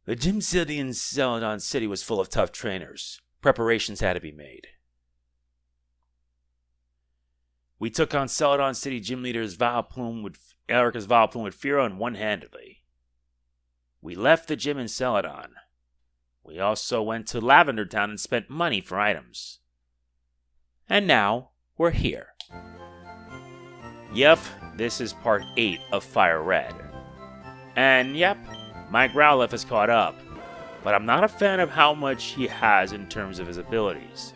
The gym city in Celadon City was full of tough trainers. Preparations had to be made. We took on Celadon City gym leaders Erica's Vileplume with Firo and one-handedly. We left the gym in Celadon. We also went to Lavender Town and spent money for items. And now, we're here. Yep, this is part 8 of Fire Red. And yep, my Growlithe has caught up. But I'm not a fan of how much he has in terms of his abilities.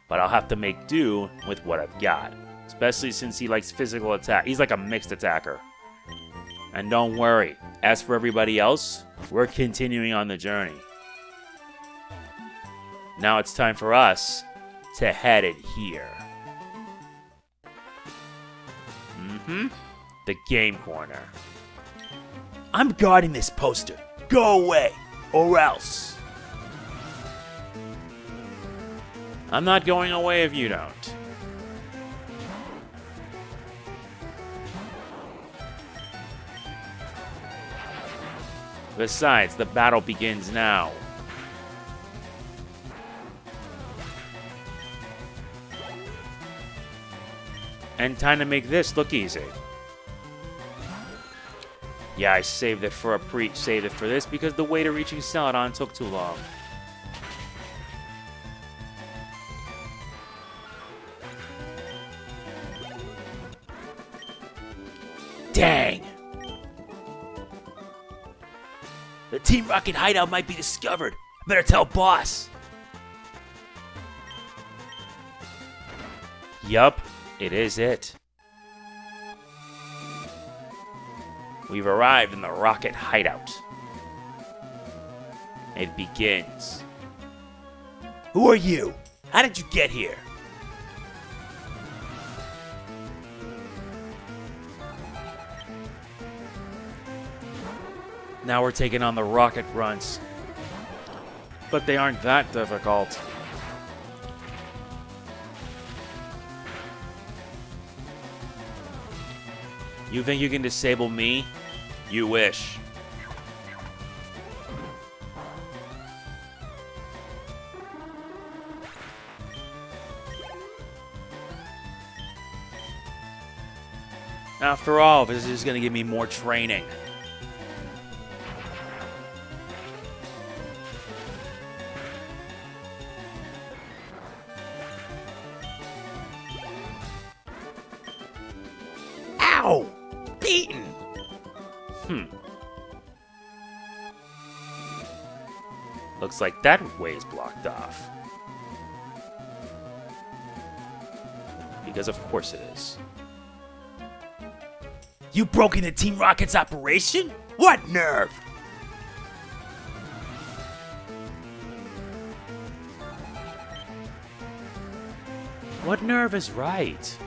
But I'll have to make do with what I've got. Especially since he likes physical attack. He's like a mixed attacker. And don't worry, as for everybody else, we're continuing on the journey. Now it's time for us to head in here. The game corner. I'm guarding this poster. Go away, or else. I'm not going away if you don't. Besides, the battle begins now. And time to make this look easy. Yeah, I saved it for this because the way to reaching Celadon took too long. Dang! The Team Rocket Hideout might be discovered. I better tell Boss. Yup, it is it. We've arrived in the Rocket Hideout. It begins. Who are you? How did you get here? Now we're taking on the Rocket Grunts. But they aren't that difficult. You think you can disable me? You wish. After all, this is just going to give me more training. Ow! Beaten! Looks like that way is blocked off. Because of course it is. You broke into Team Rocket's operation? What nerve? What nerve is right?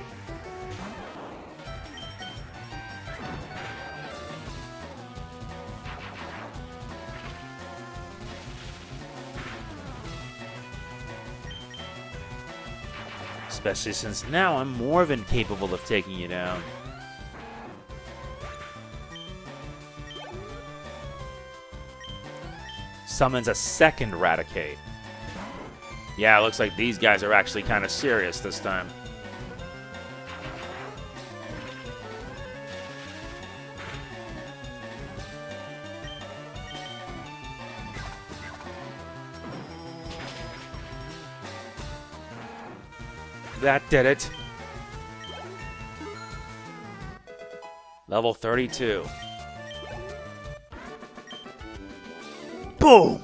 Especially since now I'm more than capable of taking you down. Summons a second Raticate. Yeah, it looks like these guys are actually kind of serious this time. That did it. Level 32. Boom!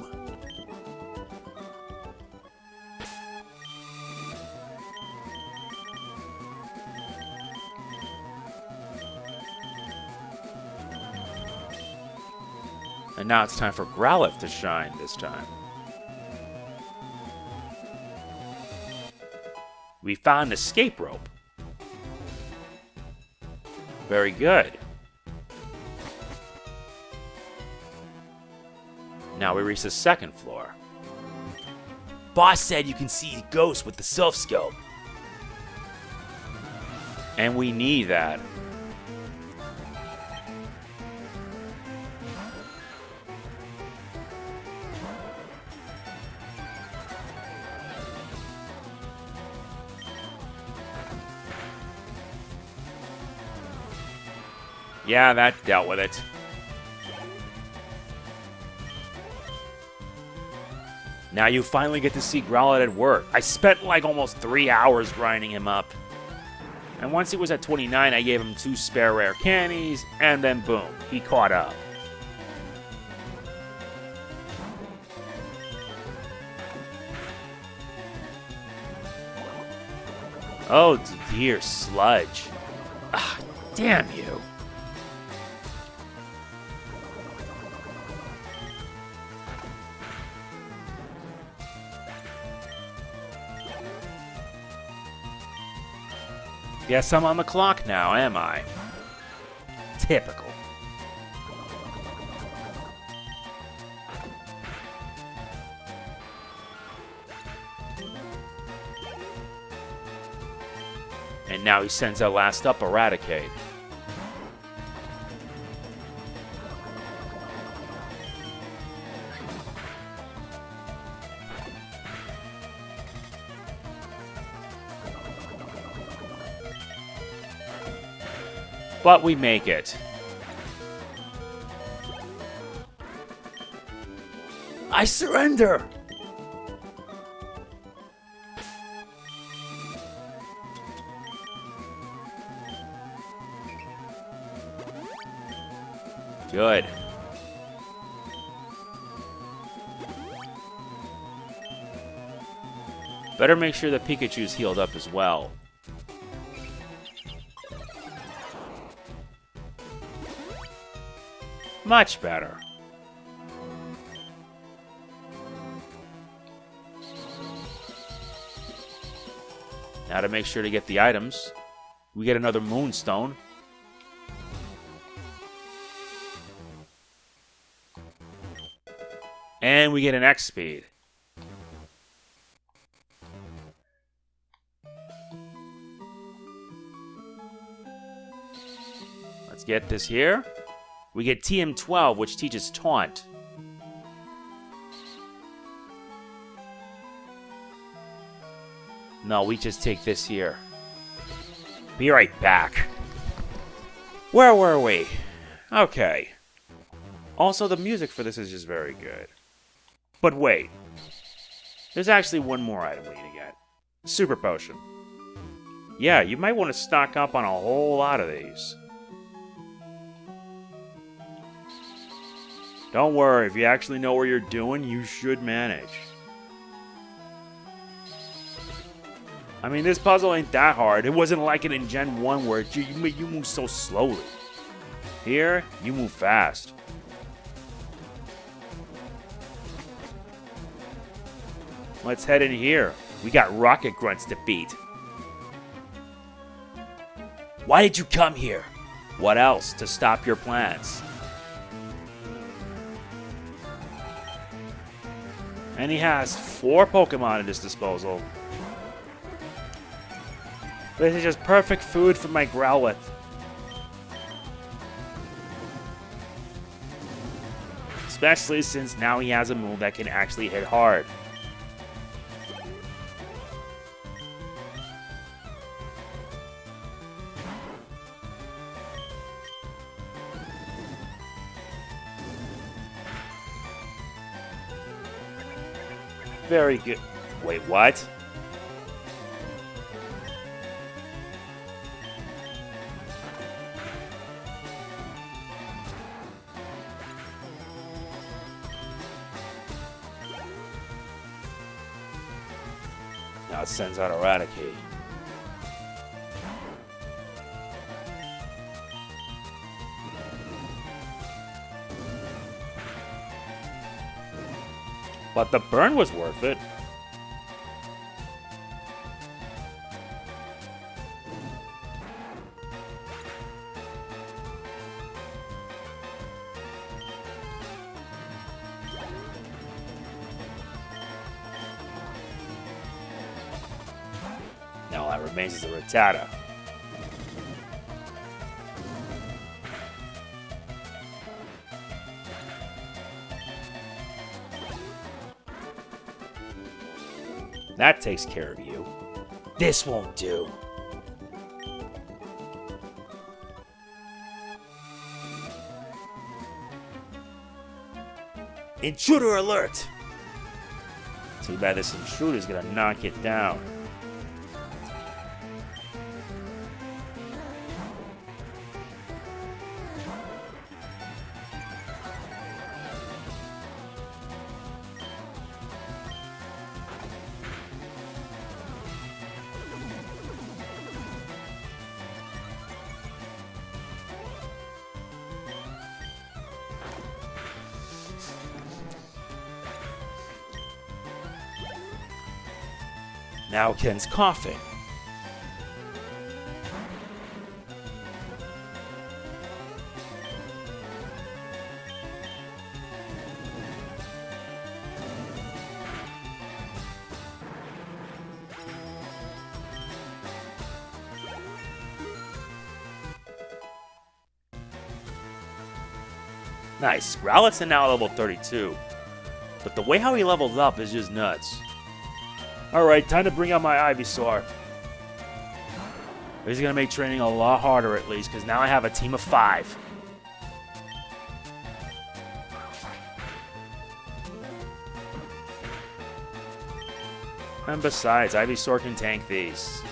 And now it's time for Growlithe to shine this time. We found an escape rope. Very good. Now we reach the second floor. Boss said you can see ghosts with the Silph Scope. And we need that. Yeah, that dealt with it. Now you finally get to see Growlithe at work. I spent like almost 3 hours grinding him up. And once he was at 29, I gave him 2 spare rare candies, and then boom, he caught up. Oh dear, Sludge. Ah, damn you. Guess I'm on the clock now, am I? Typical. And now he sends out last up Eradicate. But we make it. I surrender! Good. Better make sure that Pikachu's healed up as well. Much better. Now to make sure to get the items, we get another Moonstone. And we get an X-Speed. Let's get this here. We get TM12, which teaches Taunt. No, we just take this here. Be right back. Where were we? Okay. Also, the music for this is just very good. But wait. There's actually one more item we need to get. Super Potion. Yeah, you might want to stock up on a whole lot of these. Don't worry, if you actually know what you're doing, you should manage. I mean, this puzzle ain't that hard. It wasn't like it in Gen 1 where you move so slowly. Here, you move fast. Let's head in here. We got Rocket Grunts to beat. Why did you come here? What else to stop your plans? And he has 4 Pokemon at his disposal. This is just perfect food for my Growlithe. Especially since now he has a move that can actually hit hard. Very good. Wait, what? Now it sends out Eradicate. But the burn was worth it. Now all that remains is a Rattata. That takes care of you. This won't do. Intruder alert! Too bad this intruder's gonna knock it down. Now Ken's coughing. Nice. Growlithe's now level 32. But the way how he leveled up is just nuts. Alright, time to bring out my Ivysaur. This is going to make training a lot harder at least, because now I have a team of 5. And besides, Ivysaur can tank these.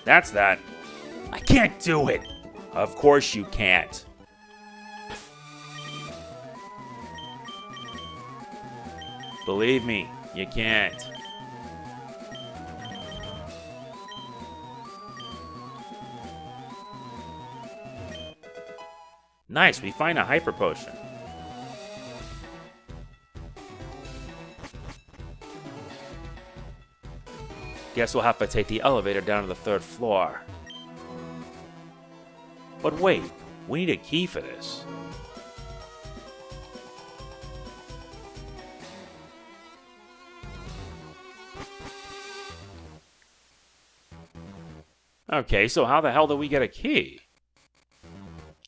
That's that. I can't do it! Of course you can't. Believe me, you can't. Nice, we find a Hyper Potion. Guess we'll have to take the elevator down to the 3rd floor. But wait, we need a key for this. Okay, so how the hell do we get a key?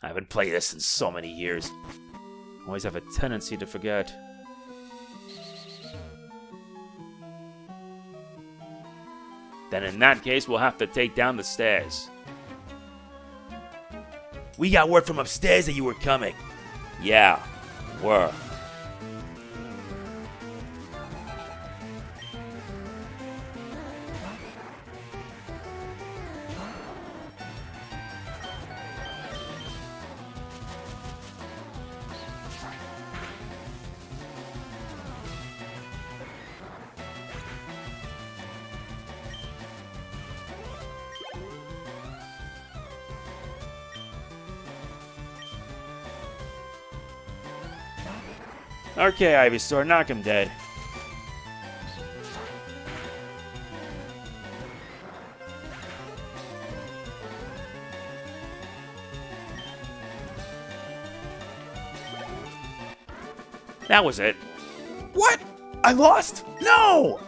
I haven't played this in so many years. Always have a tendency to forget. Then in that case, we'll have to take down the stairs. We got word from upstairs that you were coming. Yeah, were. Okay, Ivysaur, knock him dead. That was it. What? I lost? No!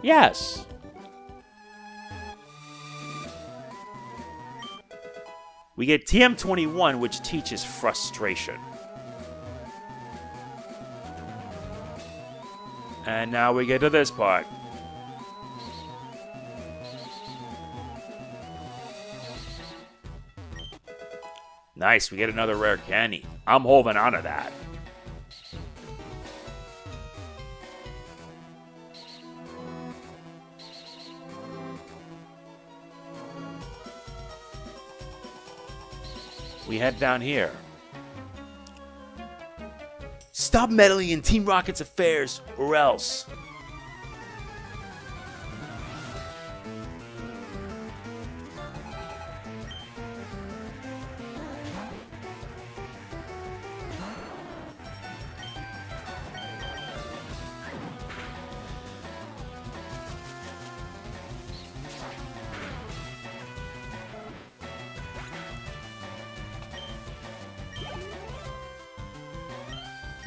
Yes. We get TM21, which teaches frustration. And now we get to this part. Nice, we get another rare candy. I'm holding on to that. We head down here. Stop meddling in Team Rocket's affairs, or else.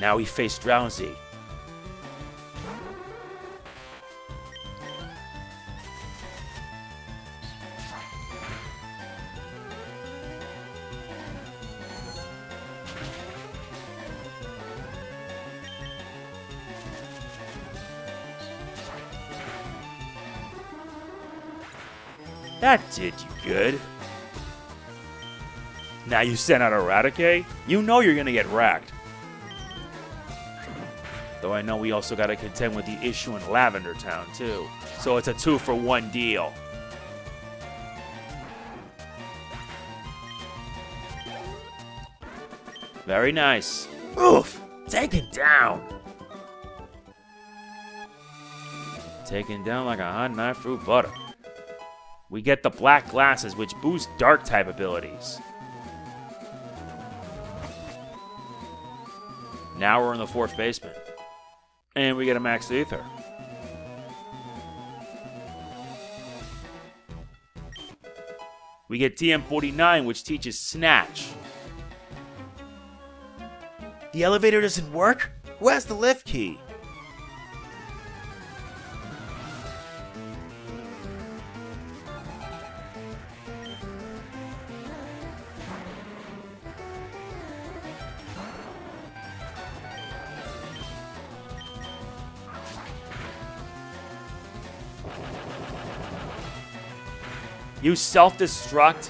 Now we face Drowsy. That did you good. Now you send out Eradicate? You know you're gonna get wrecked. Though I know we also gotta contend with the issue in Lavender Town, too. So it's a 2-for-1 deal. Very nice. Oof! Taken down! Taken down like a hot knife through butter. We get the black glasses, which boost dark-type abilities. Now we're in the 4th basement. And we get a max ether. We get TM49, which teaches Snatch. The elevator doesn't work? Who has the lift key? You self-destruct?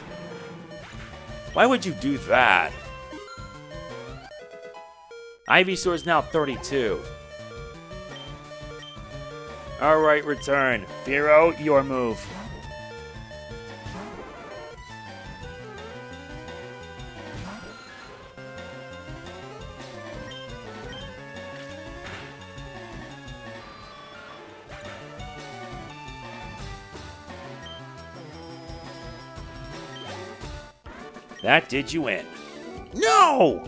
Why would you do that? Ivysaur is now 32. Alright, return. Firo, your move. That did you in. No!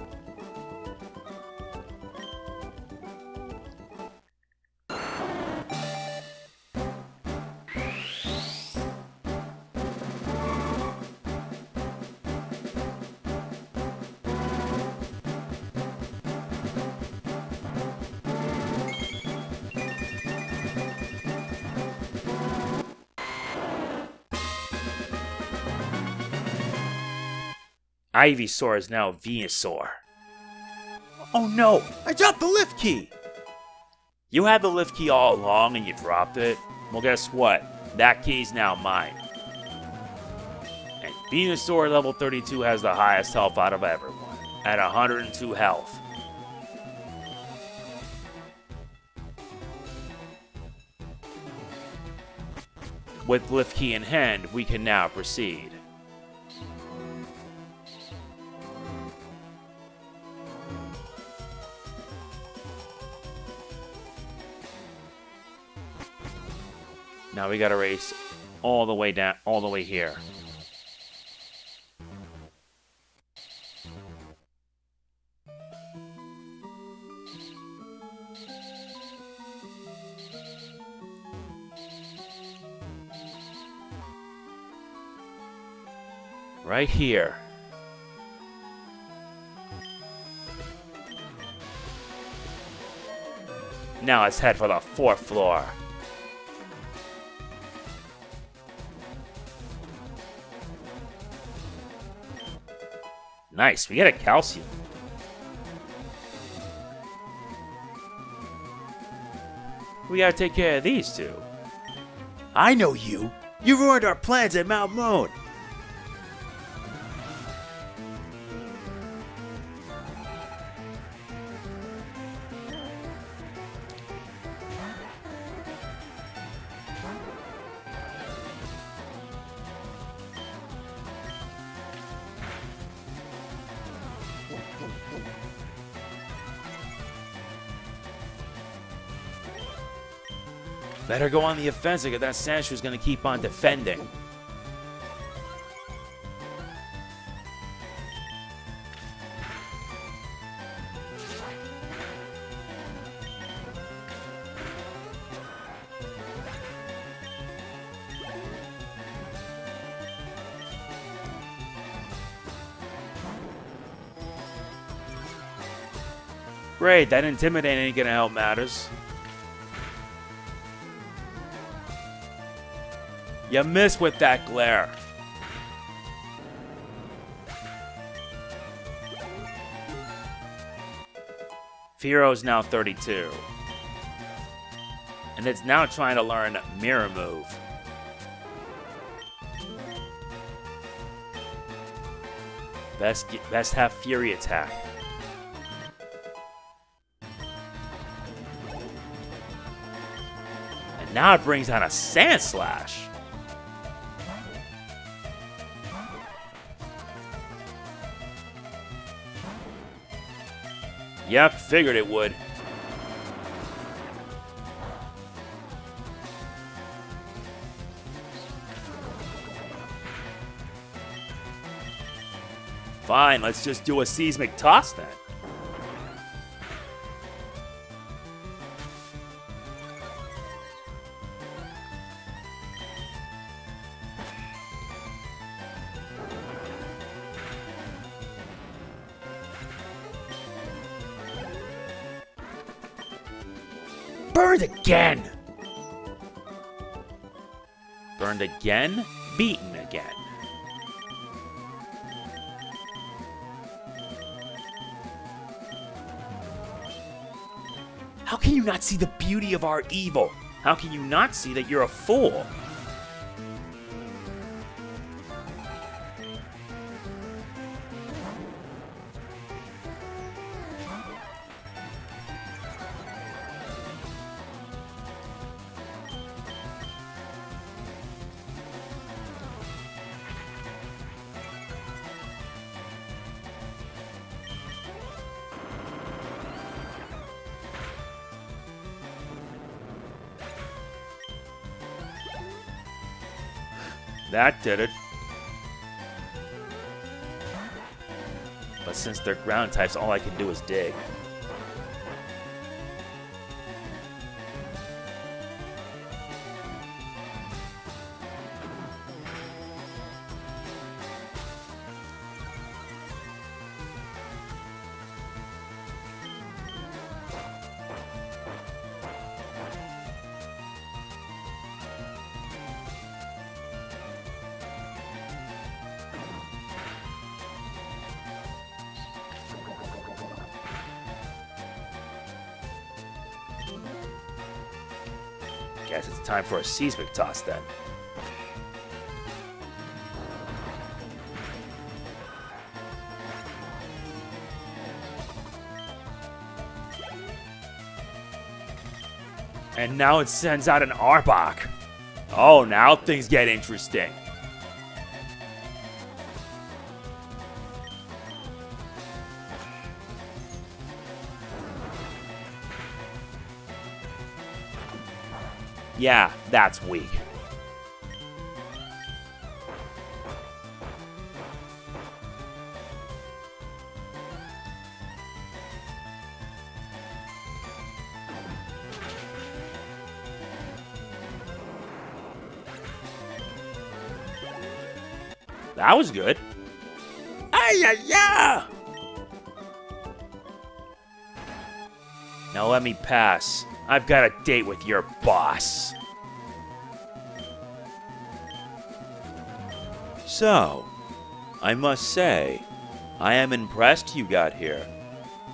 Ivysaur is now Venusaur. Oh no! I dropped the lift key! You had the lift key all along and you dropped it? Well, guess what? That key's now mine. And Venusaur level 32 has the highest health out of everyone, at 102 health. With lift key in hand, we can now proceed. Now we gotta race all the way down, all the way here. Right here. Now let's head for the 4th floor. Nice, we get a calcium. We gotta take care of these two. I know you. You ruined our plans at Mount Moon. Better go on the offensive if that Sandshrew is going to keep on defending. Great, that Intimidate ain't going to help matters. You miss with that glare. Firo's now 32. And it's now trying to learn Mirror Move. Best have Fury attack. And now it brings down a Sand Slash. Yep, figured it would. Fine, let's just do a Seismic Toss then. Burned again! Burned again, beaten again. How can you not see the beauty of our evil? How can you not see that you're a fool? That did it. But since they're ground types, all I can do is dig. Guess it's time for a Seismic Toss then. And now it sends out an Arbok. Oh, now things get interesting. Yeah, that's weak. That was good. Ay-ya-ya! Now let me pass. I've got a date with your boss. So, I must say, I am impressed you got here.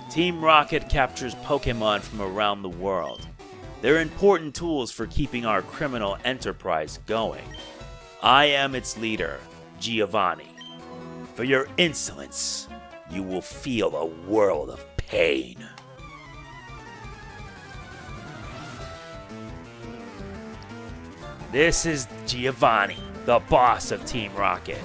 Team Rocket captures Pokémon from around the world. They're important tools for keeping our criminal enterprise going. I am its leader, Giovanni. For your insolence, you will feel a world of pain. This is Giovanni, the boss of Team Rocket.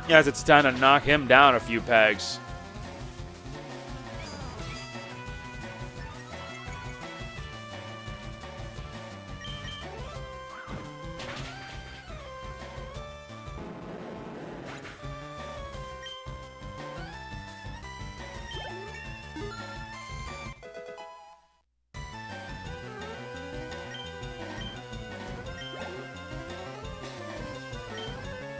Yes, it's time to knock him down a few pegs.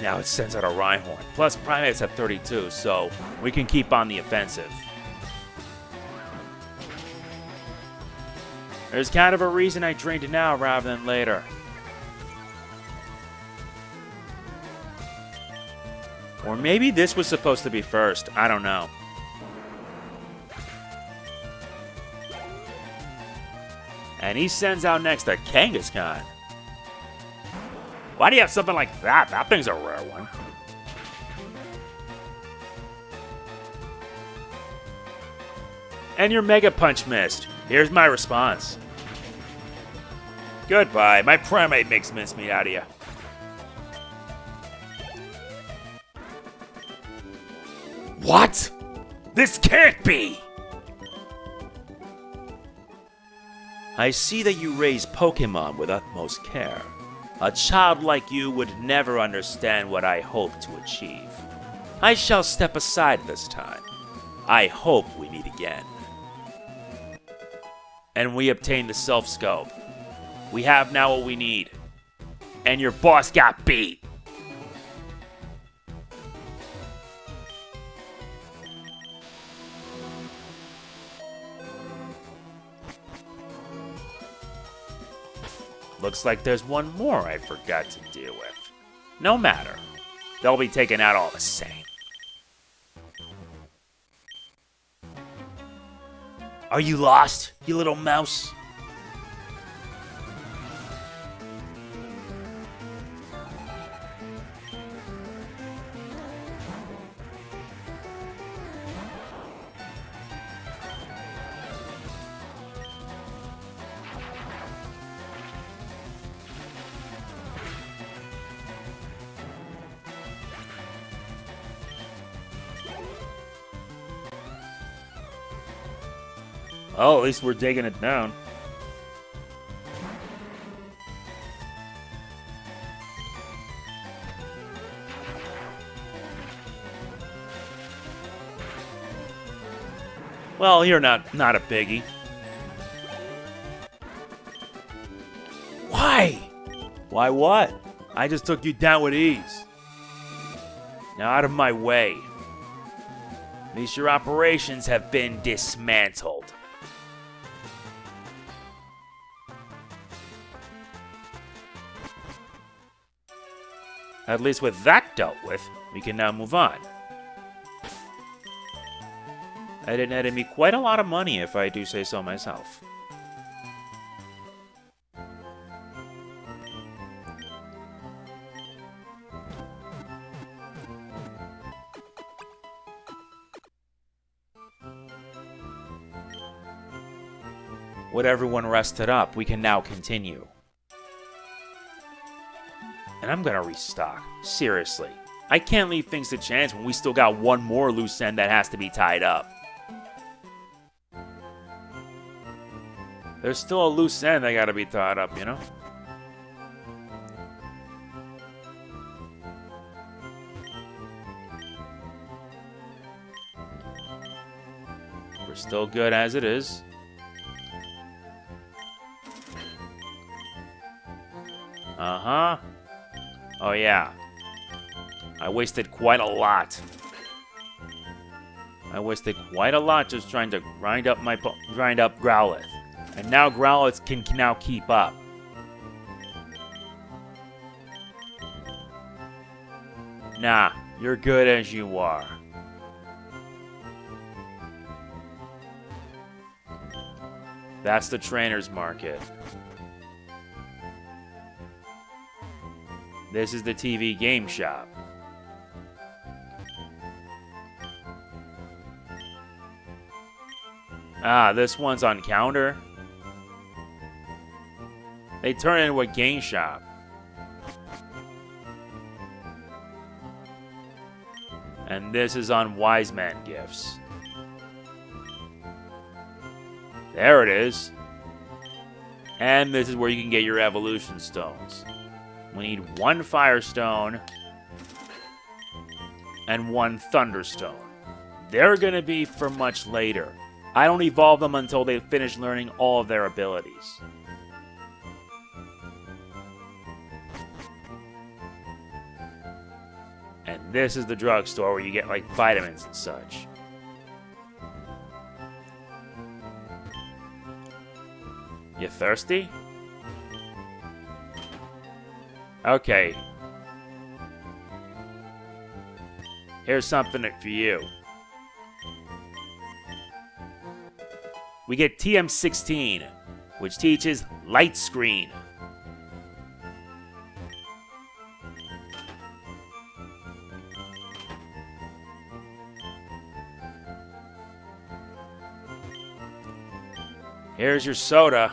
Now it sends out a Rhyhorn. Plus, Primates have 32, so we can keep on the offensive. There's kind of a reason I drained it now rather than later. Or maybe this was supposed to be first. I don't know. And he sends out next a Kangaskhan. Why do you have something like that? That thing's a rare one. And your Mega Punch missed. Here's my response. Goodbye. My Primate makes mincemeat out of you. What? This can't be! I see that you raise Pokémon with utmost care. A child like you would never understand what I hope to achieve. I shall step aside this time. I hope we meet again. And we obtain the Silph Scope. We have now what we need. And your boss got beat. Looks like there's one more I forgot to deal with. No matter. They'll be taken out all the same. Are you lost, you little mouse? Oh, at least we're digging it down. Well, you're not a biggie. Why? Why what? I just took you down with ease. Now out of my way. At least your operations have been dismantled. At least with that dealt with, we can now move on. That did netted me quite a lot of money, if I do say so myself. With everyone rested up, we can now continue. And I'm gonna restock. Seriously. I can't leave things to chance when we still got one more loose end that has to be tied up. There's still a loose end that gotta be tied up, you know? We're still good as it is. Uh-huh. Oh yeah, I wasted quite a lot. Just trying to grind up Growlithe, and now Growlithe can now keep up. Nah, you're good as you are. That's the trainer's market. This is the TV game shop. Ah, this one's on counter. They turn it into a game shop. And this is on Wise Man Gifts. There it is. And this is where you can get your evolution stones. We need one Firestone and one Thunderstone. They're going to be for much later. I don't evolve them until they finish learning all of their abilities. And this is the drugstore where you get like vitamins and such. You thirsty? Okay. Here's something for you. We get TM16, which teaches Light Screen. Here's your soda.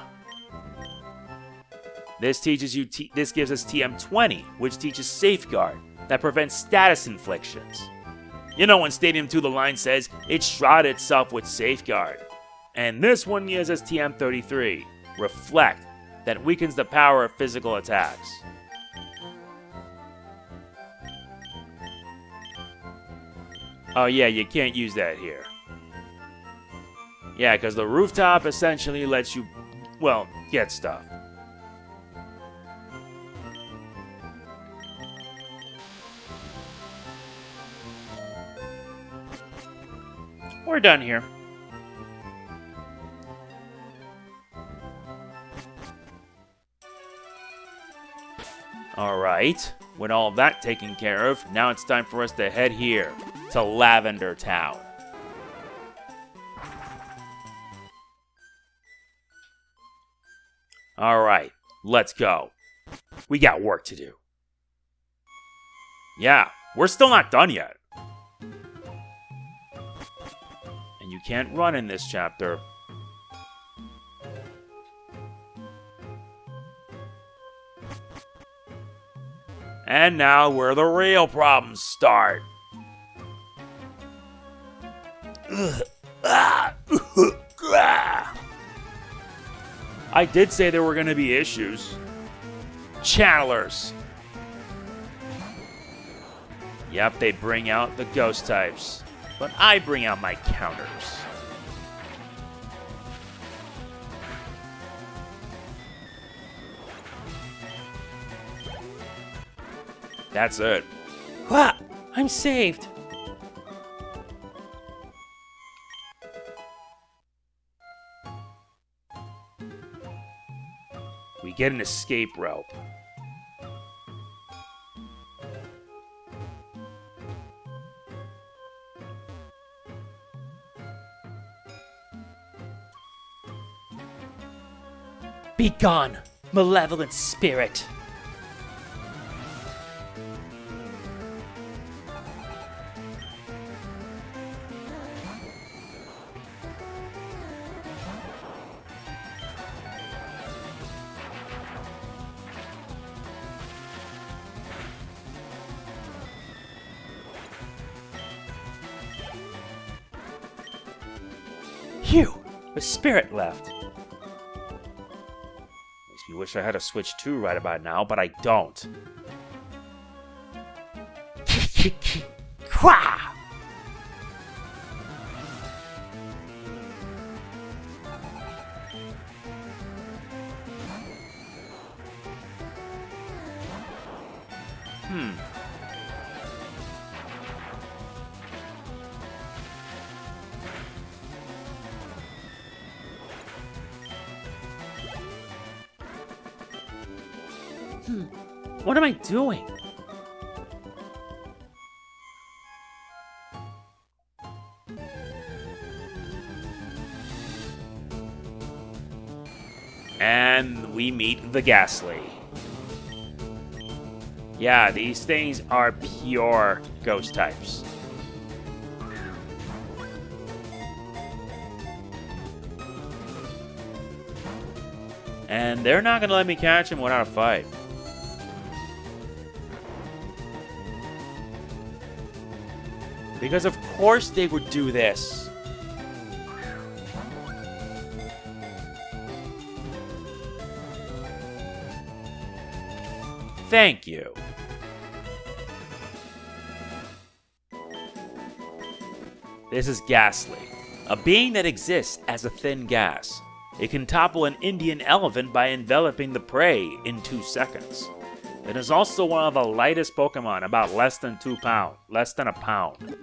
This teaches you. This gives us TM20, which teaches Safeguard that prevents status inflictions. You know when Stadium 2 the line says it shrouded itself with Safeguard. And this one gives us TM33, Reflect, that weakens the power of physical attacks. Oh yeah, you can't use that here. Yeah, because the rooftop essentially lets you, well, get stuff. We're done here. Alright, with all of that taken care of, now it's time for us to head here, to Lavender Town. Alright, let's go. We got work to do. Yeah, we're still not done yet. And you can't run in this chapter. And now where the real problems start. I did say there were going to be issues. Channelers. Yep, they bring out the ghost types. But I bring out my counters. That's it. Wah! I'm saved! We get an escape rope. Be gone, malevolent spirit! Phew! The spirit left. Makes me wish I had a Switch 2 right about now, but I don't. Quah! What am I doing? And we meet the Gastly. Yeah, these things are pure ghost types. And they're not gonna let me catch him without a fight. Because of course they would do this. Thank you. This is Gastly, a being that exists as a thin gas. It can topple an Indian elephant by enveloping the prey in 2 seconds. It is also one of the lightest Pokemon, about less than a pound.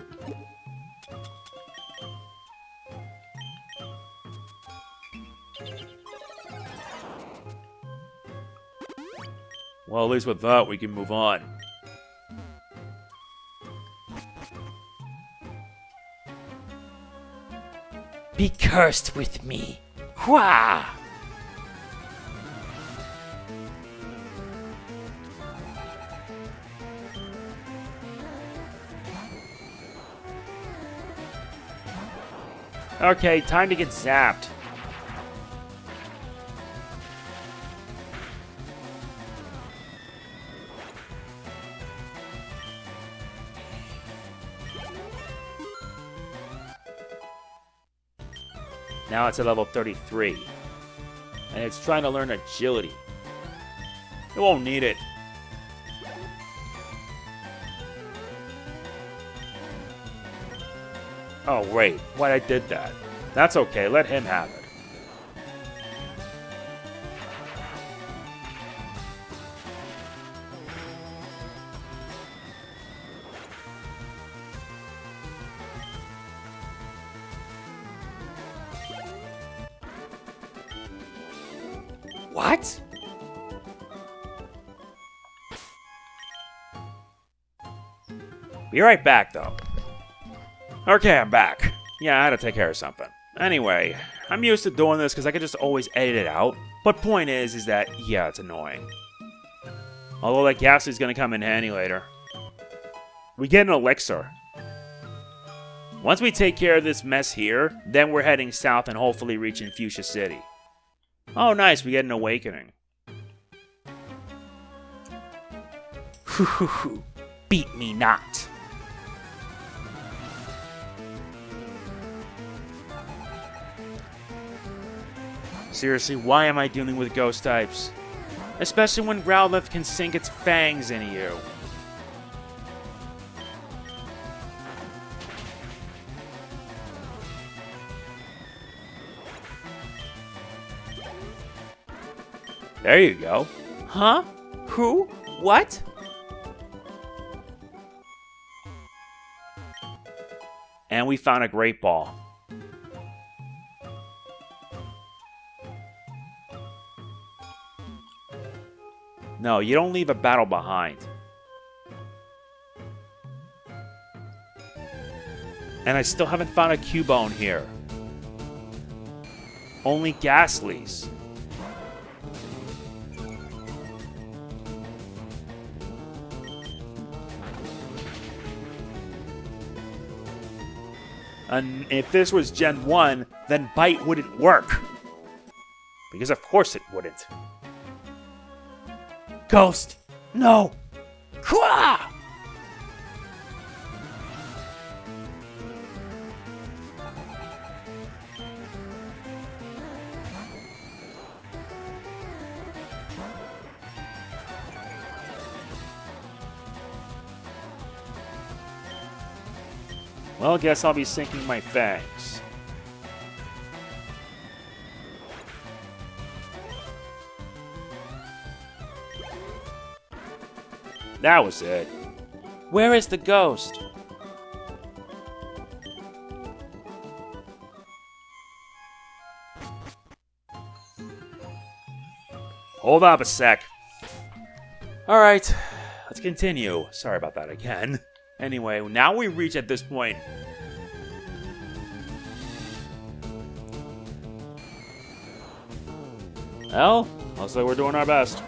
Well, at least with that, we can move on. Be cursed with me. Wah! Okay, time to get zapped. Now it's at level 33. And it's trying to learn agility. It won't need it. Oh, wait. Why I did that? That's okay. Let him have it. What? Be right back, though. Okay, I'm back. Yeah, I had to take care of something. Anyway, I'm used to doing this because I can just always edit it out. But point is that, yeah, it's annoying. Although that Gastly's gonna come in handy later. We get an elixir. Once we take care of this mess here, then we're heading south and hopefully reaching Fuchsia City. Oh, nice, we get an awakening. Beat me not. Seriously, why am I dealing with ghost types? Especially when Growlithe can sink its fangs into you. There you go. Huh? Who? What? And we found a Great Ball. No, you don't leave a battle behind. And I still haven't found a Cubone here. Only Gastlys. And if this was Gen 1, then Bite wouldn't work. Because of course it wouldn't. Ghost! No! Kwa! Well, I guess I'll be sinking my fangs. That was it. Where is the ghost? Hold up a sec. Alright, let's continue. Sorry about that again. Anyway, now we reach at this point. Well, looks like we're doing our best.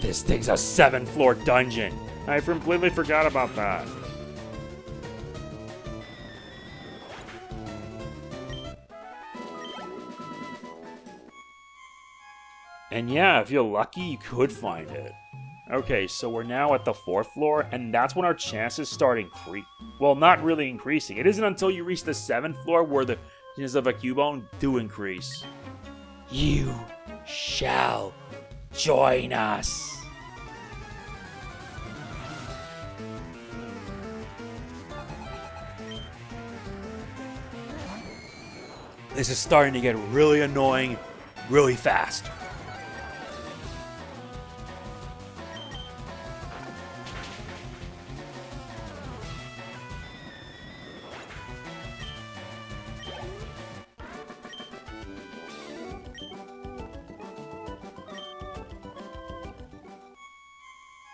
This thing's a 7th-floor dungeon. I completely forgot about that. And yeah, if you're lucky, you could find it. Okay, so we're now at the 4th floor, and that's when our chances start increasing. Well, not really increasing. It isn't until you reach the 7th floor where the chances of a Cubone do increase. You shall join us. This is starting to get really annoying really fast.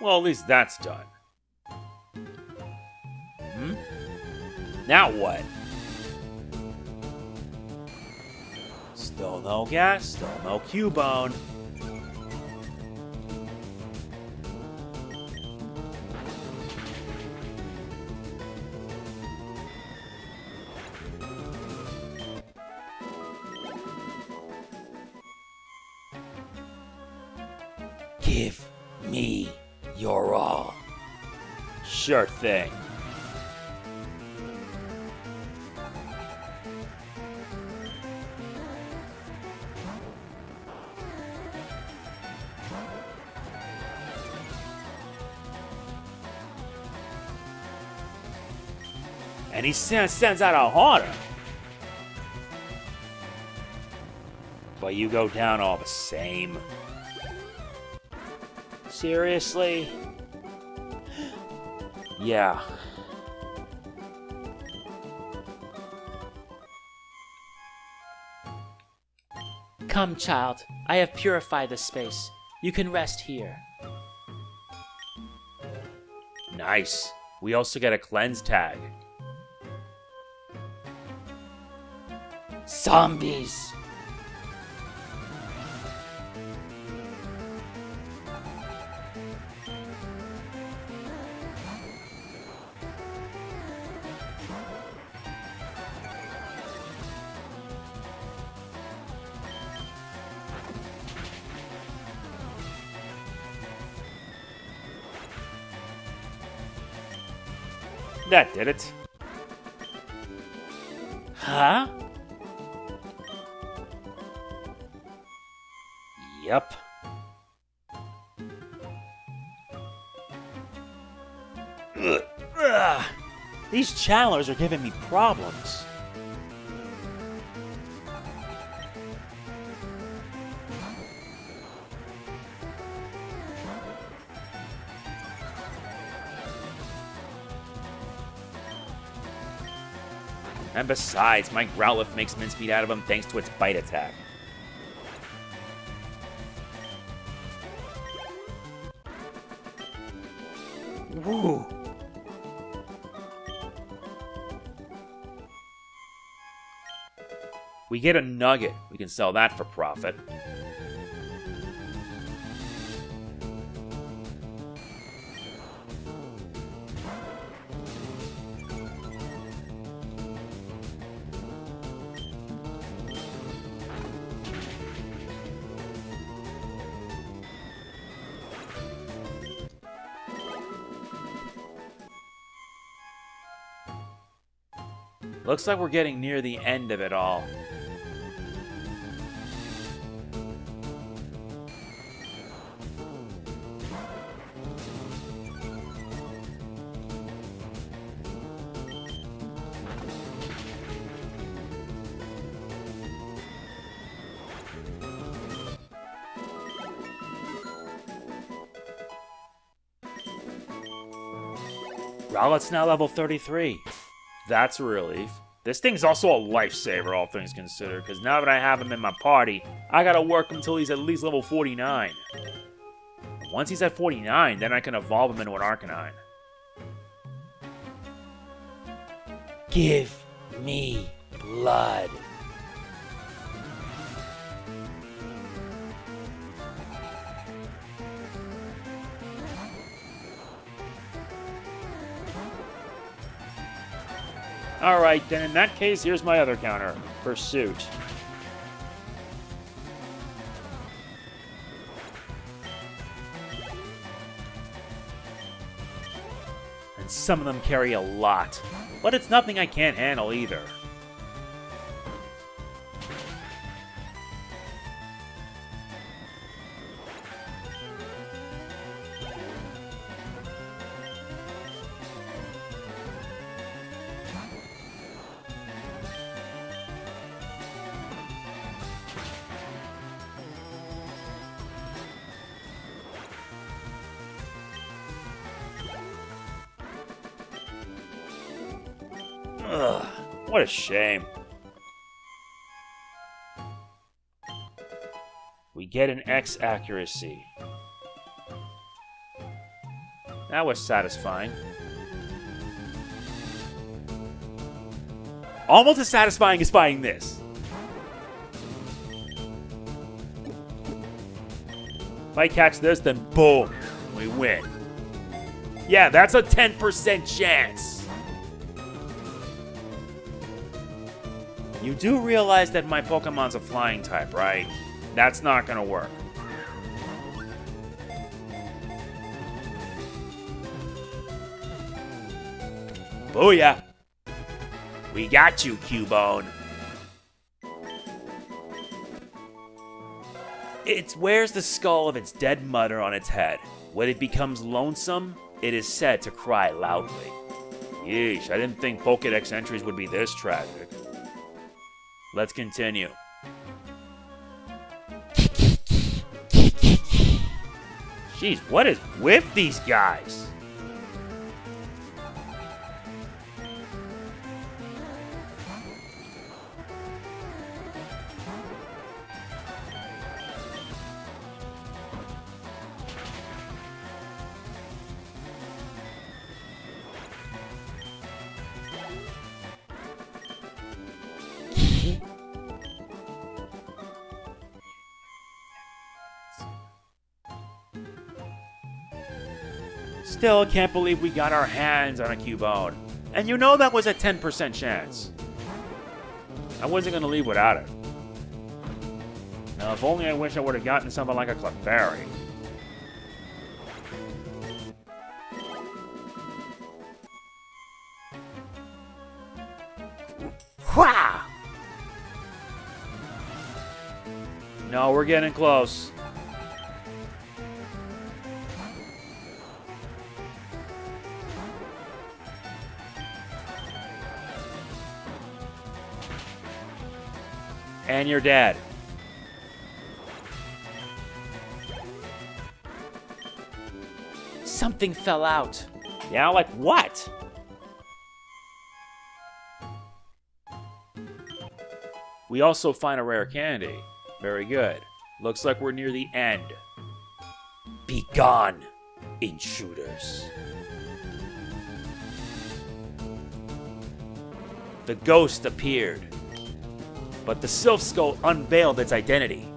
Well, at least that's done. Now what? Still no gas, still no Cubone. Give me your all. Sure thing. And he sends out a haunter. But you go down all the same. Seriously? Yeah. Come, child. I have purified the space. You can rest here. Nice. We also get a cleanse tag. Zombies! That did it. Huh? Yep. Ugh. These channelers are giving me problems. And besides, my Growlithe makes mincemeat out of him thanks to its bite attack. Woo! We get a nugget. We can sell that for profit. Looks like we're getting near the end of it all. Rowlet's now level 33. That's a relief. This thing's also a lifesaver, all things considered, because now that I have him in my party, I gotta work him until he's at least level 49. Once he's at 49, then I can evolve him into an Arcanine. Give me blood. Alright, then in that case, here's my other counter. Pursuit. And some of them carry a lot. But it's nothing I can't handle either. Ugh, what a shame. We get an X accuracy. That was satisfying. Almost as satisfying as fighting this. If I catch this, then boom, we win. Yeah, that's a 10% chance. You do realize that my Pokemon's a flying type, right? That's not gonna work. Booyah! We got you, Cubone. It wears the skull of its dead mother on its head. When it becomes lonesome, it is said to cry loudly. Yeesh, I didn't think Pokédex entries would be this tragic. Let's continue. Jeez, what is with these guys? Still can't believe we got our hands on a Cubone. And you know that was a 10% chance. I wasn't going to leave without it. Now, if only I wish I would have gotten something like a Clefairy. Wow! No, we're getting close. And you're dead. Something fell out. Yeah, like what? We also find a rare candy. Very good. Looks like we're near the end. Be gone, intruders. The ghost appeared, but the Silph Scope unveiled its identity.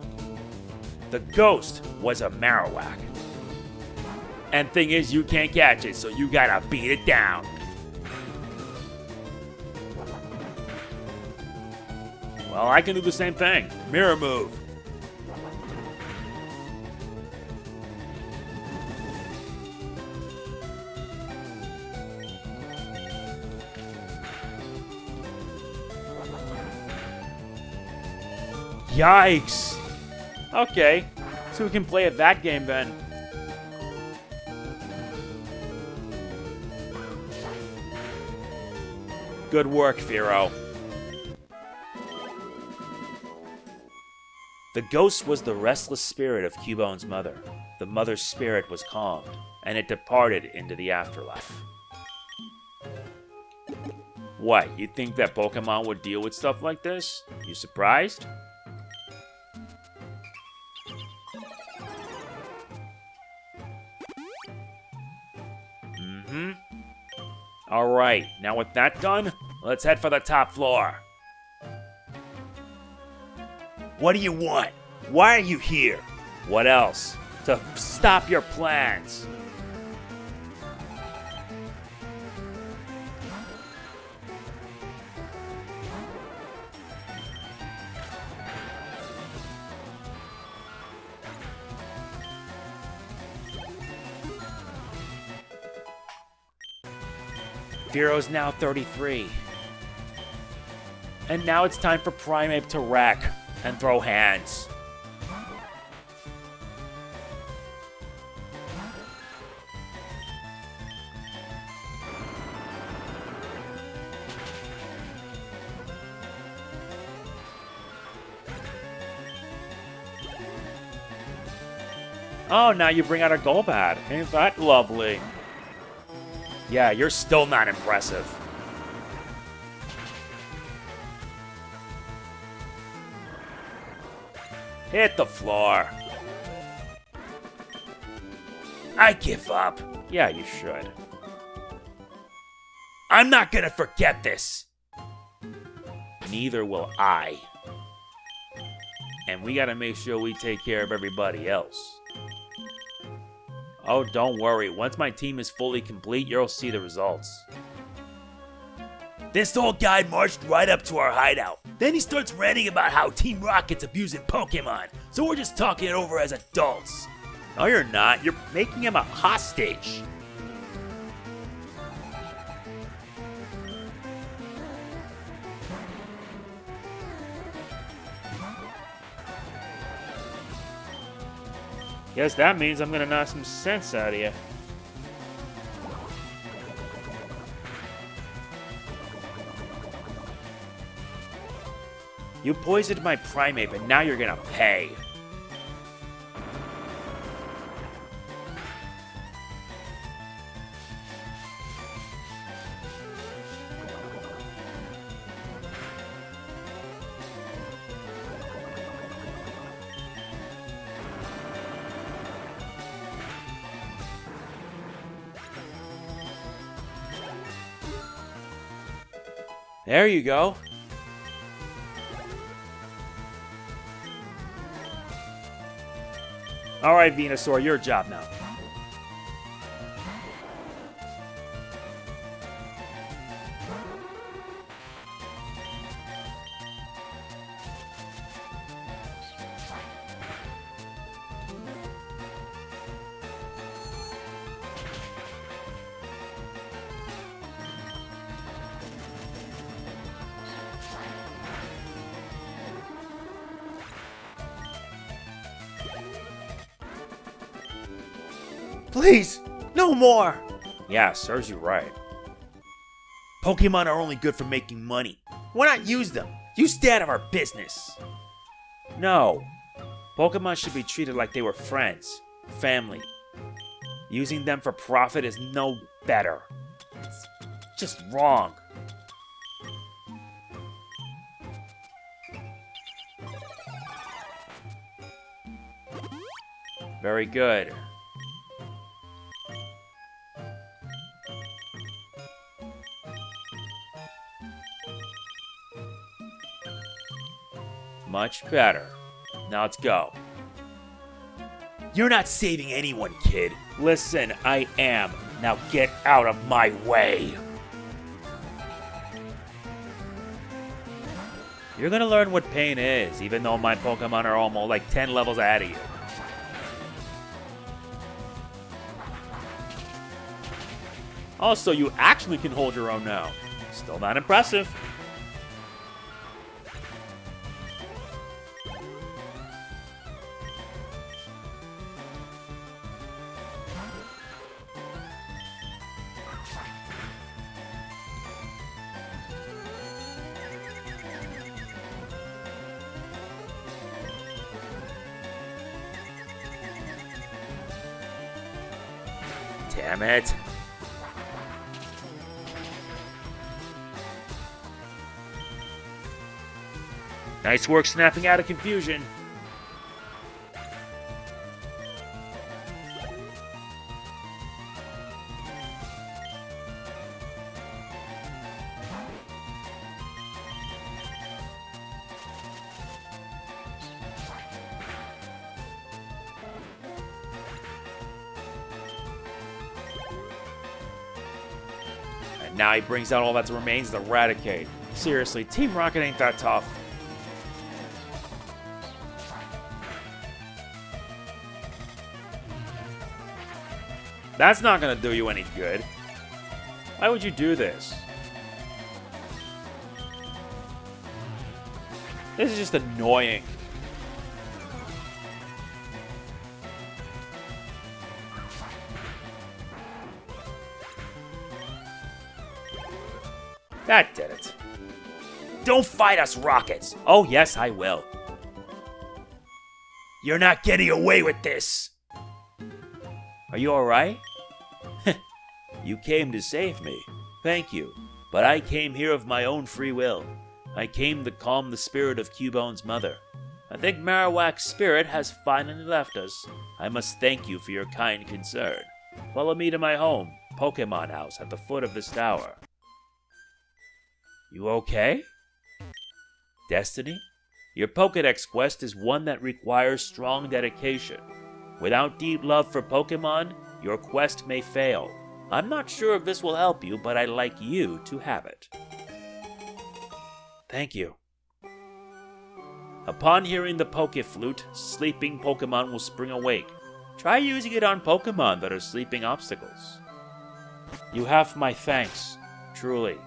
The ghost was a Marowak. And thing is, you can't catch it, so you gotta beat it down. Well, I can do the same thing. Mirror move. Yikes! Okay, so we can play at that game then. Good work, Firo. The ghost was the restless spirit of Cubone's mother. The mother's spirit was calmed, and it departed into the afterlife. What, you think that Pokemon would deal with stuff like this? You surprised? Alright, now with that done, let's head for the top floor. What do you want? Why are you here? What else? To stop your plans. Firo's now 33. And now it's time for Primeape to wreck and throw hands. Oh, now you bring out a Golbat. Ain't that lovely? Yeah, you're still not impressive. Hit the floor. I give up. Yeah, you should. I'm not gonna forget this. Neither will I. And we gotta make sure we take care of everybody else. Oh, don't worry. Once my team is fully complete, you'll see the results. This old guy marched right up to our hideout. Then he starts ranting about how Team Rocket's abusing Pokemon, so we're just talking it over as adults. No, you're not. You're making him a hostage. Guess that means I'm gonna knock some sense out of you. You poisoned my primate, but now you're gonna pay. There you go. Alright, Venusaur, your job now. Please, no more! Yeah, serves you right. Pokemon are only good for making money. Why not use them? You stay out of our business. No. Pokemon should be treated like they were friends, family. Using them for profit is no better. It's just wrong. Very good. Much better. Now let's go. You're not saving anyone, kid. Listen, I am. Now get out of my way. You're gonna learn what pain is, even though my Pokemon are almost like 10 levels ahead of you. Also, you actually can hold your own now. Still not impressive. Damn it. Nice work snapping out of confusion. And now he brings out all that remains to eradicate. Seriously, Team Rocket ain't that tough. That's not gonna do you any good. Why would you do this? This is just annoying. That did it. Don't fight us, Rockets! Oh, yes, I will. You're not getting away with this! Are you alright? You came to save me. Thank you. But I came here of my own free will. I came to calm the spirit of Cubone's mother. I think Marowak's spirit has finally left us. I must thank you for your kind concern. Follow me to my home, Pokemon House, at the foot of this tower. You okay? Destiny? Your Pokédex quest is one that requires strong dedication. Without deep love for Pokemon, your quest may fail. I'm not sure if this will help you, but I'd like you to have it. Thank you. Upon hearing the Pokeflute, sleeping Pokemon will spring awake. Try using it on Pokemon that are sleeping obstacles. You have my thanks, truly.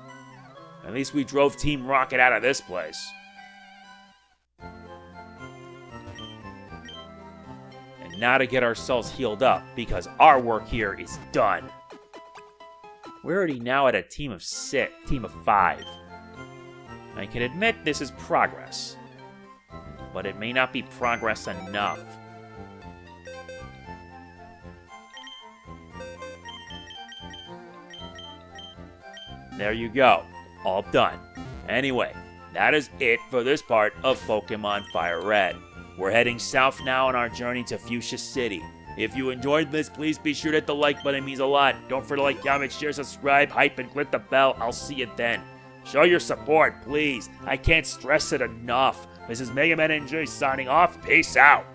At least we drove Team Rocket out of this place. And now to get ourselves healed up, because our work here is done. We're already now at a team of 5. I can admit this is progress. but it may not be progress enough. There you go. All done. Anyway, that is it for this part of Pokemon Fire Red. We're heading south now on our journey to Fuchsia City. If you enjoyed this, please be sure to hit the like button. It means a lot. Don't forget to like, comment, share, subscribe, hype, and click the bell. I'll see you then. Show your support, please. I can't stress it enough. This is MegamanNG signing off. Peace out.